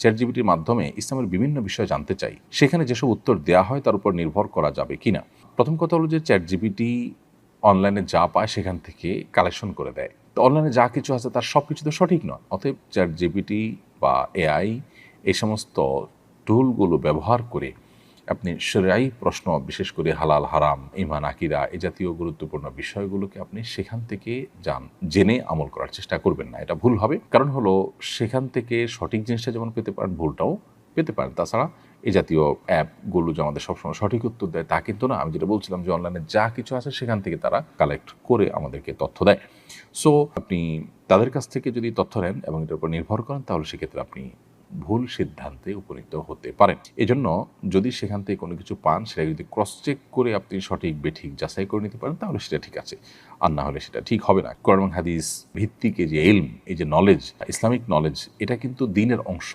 চ্যাটজিপিটির মাধ্যমে ইসলামের বিভিন্ন বিষয় জানতে চাই, সেখানে যেসব উত্তর দেওয়া হয় তার উপর নির্ভর করা যাবে কিনা। প্রথম কথা হলো যে চ্যাটজিপিটি অনলাইনে যা পায় সেখান থেকে কালেকশন করে দেয়। তো অনলাইনে যা কিছু আছে তার সব কিছু তো সঠিক নয়। অতএব চ্যাটজিপিটি বা এআই এই সমস্ত টুলগুলো ব্যবহার করে আপনি শরীআই প্রশ্ন, বিশেষ করে হালাল হারাম, ঈমান আকীদা এই জাতীয় গুরুত্বপূর্ণ বিষয়গুলোকে আপনি সেখান থেকে জেনে আমল করার চেষ্টা করবেন না। এটা ভুল হবে। কারণ হলো সেখান থেকে সঠিক জিনিসটা যেমন পেতে পারেন, ভুলটাও পেতে পারেন। তাছাড়া এই জাতীয় অ্যাপগুলো যে আমাদের সবসময় সঠিক উত্তর দেয় তা কিন্তু না। আমি যেটা বলছিলাম যে অনলাইনে যা কিছু আছে সেখান থেকে তারা কালেক্ট করে আমাদেরকে তথ্য দেয়। সো আপনি তাদের কাছ থেকে যদি তথ্য নেন এবং এটার উপর নির্ভর করেন, তাহলে সেক্ষেত্রে আপনি ভুল সিদ্ধান্তে উপনীত হতে পারেন। এজন্য যদি সেখান থেকে কোনো কিছু পান, সেটা যদি ক্রস চেক করে আপনি সঠিক বেঠিক যাচাই করে নিতে পারেন, তাহলে সেটা ঠিক আছে। আর না হলে সেটা ঠিক হবে না। কোরআন এবং হাদিস ভিত্তিক এই যে ইলম, এই যে নলেজ, ইসলামিক নলেজ, এটা কিন্তু দ্বীনের অংশ।